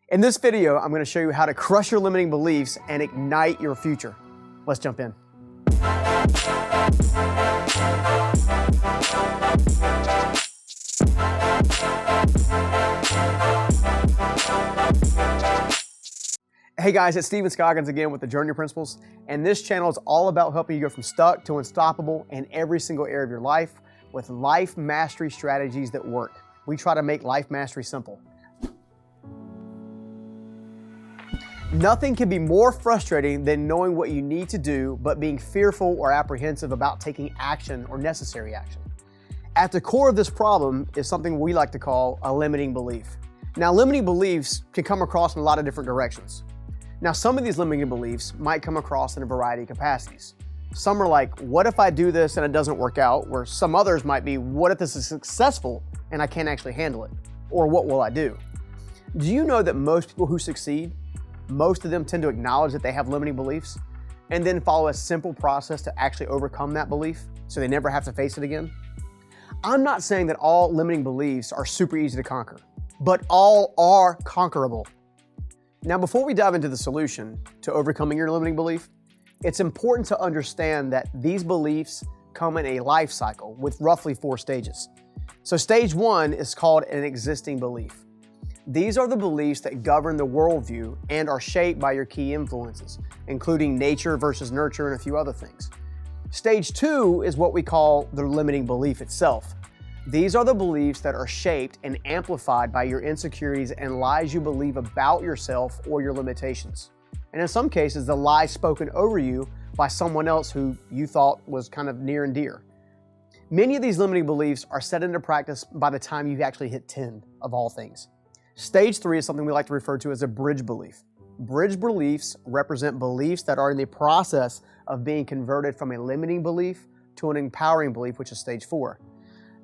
In this video, I'm going to show you how to crush your limiting beliefs and ignite your future. Let's jump in. Hey guys, it's Steven Scoggins again with the Journey Principles, and this channel is all about helping you go from stuck to unstoppable in every single area of your life with life mastery strategies that work. We try to make life mastery simple. Nothing can be more frustrating than knowing what you need to do, but being fearful or apprehensive about taking action or necessary action. At the core of this problem is something we like to call a limiting belief. Now, limiting beliefs can come across in a lot of different directions. Now, some of these limiting beliefs might come across in a variety of capacities. Some are like, what if I do this and it doesn't work out? Where some others might be, what if this is successful and I can't actually handle it? Or what will I do? Do you know that most people who succeed, most of them tend to acknowledge that they have limiting beliefs and then follow a simple process to actually overcome that belief so they never have to face it again? I'm not saying that all limiting beliefs are super easy to conquer, but all are conquerable. Now, before we dive into the solution to overcoming your limiting belief, it's important to understand that these beliefs come in a life cycle with roughly 4 stages. So stage 1 is called an existing belief. These are the beliefs that govern the worldview and are shaped by your key influences, including nature versus nurture and a few other things. Stage 2 is what we call the limiting belief itself. These are the beliefs that are shaped and amplified by your insecurities and lies you believe about yourself or your limitations. And in some cases, the lies spoken over you by someone else who you thought was kind of near and dear. Many of these limiting beliefs are set into practice by the time you actually hit 10 of all things. Stage 3 is something we like to refer to as a bridge belief. Bridge beliefs represent beliefs that are in the process of being converted from a limiting belief to an empowering belief, which is stage 4.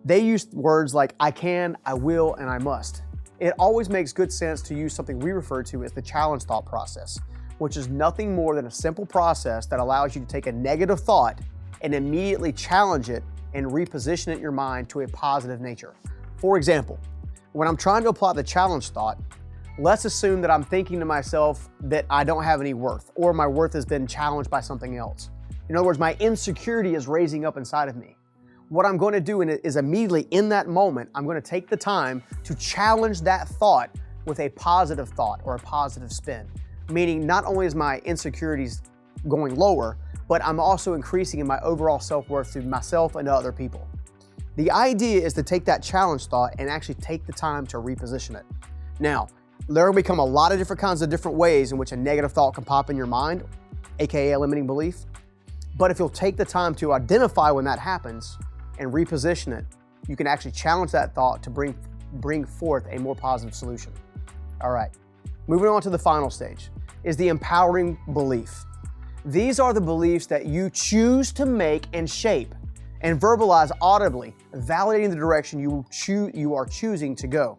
They use words like I can, I will, and I must. It always makes good sense to use something we refer to as the challenge thought process, which is nothing more than a simple process that allows you to take a negative thought and immediately challenge it and reposition it in your mind to a positive nature. For example, when I'm trying to apply the challenge thought, let's assume that I'm thinking to myself that I don't have any worth or my worth has been challenged by something else. In other words, my insecurity is raising up inside of me. What I'm going to do is immediately in that moment, I'm going to take the time to challenge that thought with a positive thought or a positive spin. Meaning not only is my insecurities going lower, but I'm also increasing in my overall self-worth to myself and to other people. The idea is to take that challenge thought and actually take the time to reposition it. Now, there will become a lot of different ways in which a negative thought can pop in your mind, aka a limiting belief. But if you'll take the time to identify when that happens and reposition it, you can actually challenge that thought to bring forth a more positive solution. All right, moving on to the final stage is the empowering belief. These are the beliefs that you choose to make and shape and verbalize audibly, validating the direction you are choosing to go.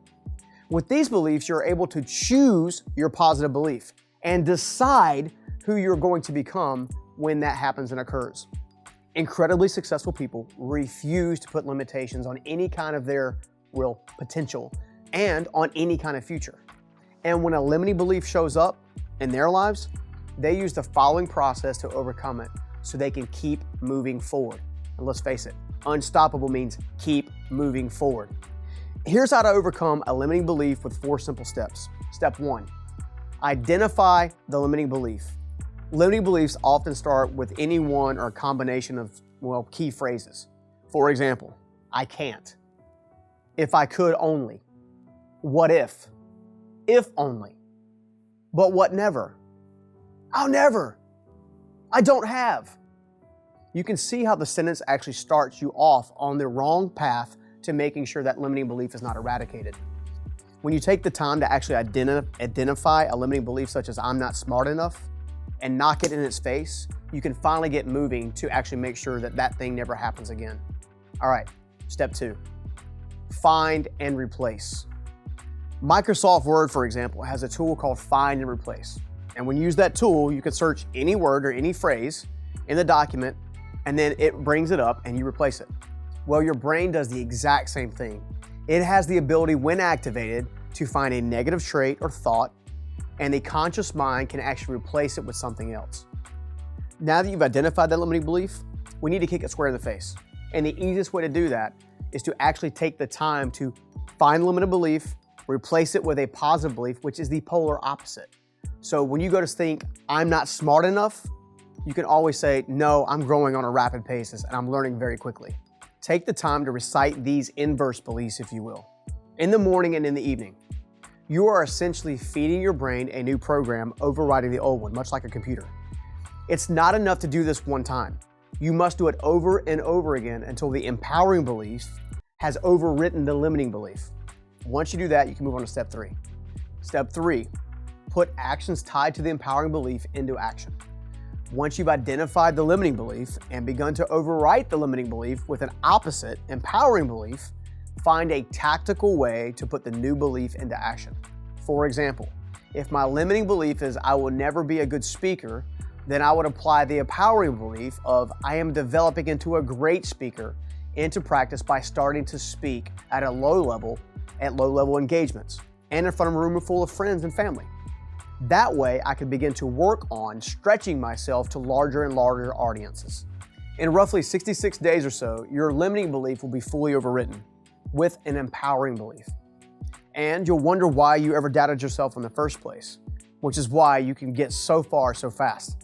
With these beliefs, you're able to choose your positive belief and decide who you're going to become when that happens and occurs. Incredibly successful people refuse to put limitations on any kind of their real potential and on any kind of future. And when a limiting belief shows up in their lives, they use the following process to overcome it so they can keep moving forward. And let's face it, unstoppable means keep moving forward. Here's how to overcome a limiting belief with 4 simple steps. Step 1, identify the limiting belief. Limiting beliefs often start with any one or a combination of, key phrases. For example, I can't. If I could only. What if? If only. But what never? I'll never. I don't have. You can see how the sentence actually starts you off on the wrong path to making sure that limiting belief is not eradicated. When you take the time to actually identify a limiting belief such as I'm not smart enough and knock it in its face, you can finally get moving to actually make sure that that thing never happens again. All right, step 2, find and replace. Microsoft Word, for example, has a tool called Find and Replace. And when you use that tool, you can search any word or any phrase in the document, and then it brings it up and you replace it. Well, your brain does the exact same thing. It has the ability, when activated, to find a negative trait or thought and the conscious mind can actually replace it with something else. Now that you've identified that limiting belief, we need to kick it square in the face. And the easiest way to do that is to actually take the time to find limiting belief, replace it with a positive belief, which is the polar opposite. So when you go to think, I'm not smart enough, you can always say, no, I'm growing on a rapid pace and I'm learning very quickly. Take the time to recite these inverse beliefs, if you will, in the morning and in the evening. You are essentially feeding your brain a new program, overriding the old one, much like a computer. It's not enough to do this one time. You must do it over and over again until the empowering belief has overwritten the limiting belief. Once you do that, you can move on to step 3. Step 3, put actions tied to the empowering belief into action. Once you've identified the limiting belief and begun to overwrite the limiting belief with an opposite, empowering belief, find a tactical way to put the new belief into action. For example, if my limiting belief is I will never be a good speaker, then I would apply the empowering belief of I am developing into a great speaker into practice by starting to speak at a low level engagements and in front of a room full of friends and family. That way, I can begin to work on stretching myself to larger and larger audiences. In roughly 66 days or so, your limiting belief will be fully overwritten with an empowering belief. And you'll wonder why you ever doubted yourself in the first place, which is why you can get so far so fast.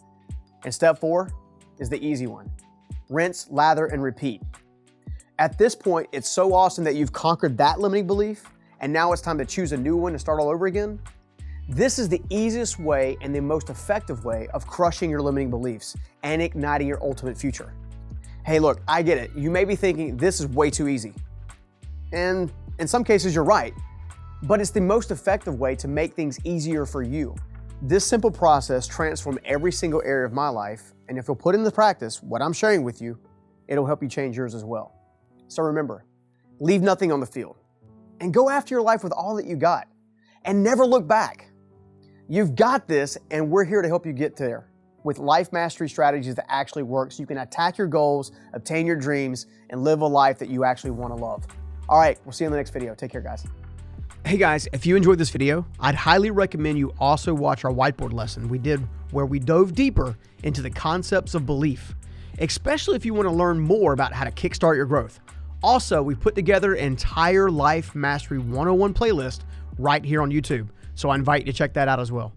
And step 4 is the easy one. Rinse, lather, and repeat. At this point, it's so awesome that you've conquered that limiting belief, and now it's time to choose a new one and start all over again. This is the easiest way and the most effective way of crushing your limiting beliefs and igniting your ultimate future. Hey, look, I get it. You may be thinking this is way too easy. And in some cases, you're right, but it's the most effective way to make things easier for you. This simple process transformed every single area of my life, and if you'll put into practice what I'm sharing with you, it'll help you change yours as well. So remember, leave nothing on the field and go after your life with all that you got and never look back. You've got this, and we're here to help you get there with life mastery strategies that actually work so you can attack your goals, obtain your dreams, and live a life that you actually want to love. All right, we'll see you in the next video. Take care, guys. Hey guys, if you enjoyed this video, I'd highly recommend you also watch our whiteboard lesson we did where we dove deeper into the concepts of belief, especially if you want to learn more about how to kickstart your growth. Also, we put together an entire Life Mastery 101 playlist right here on YouTube, so I invite you to check that out as well.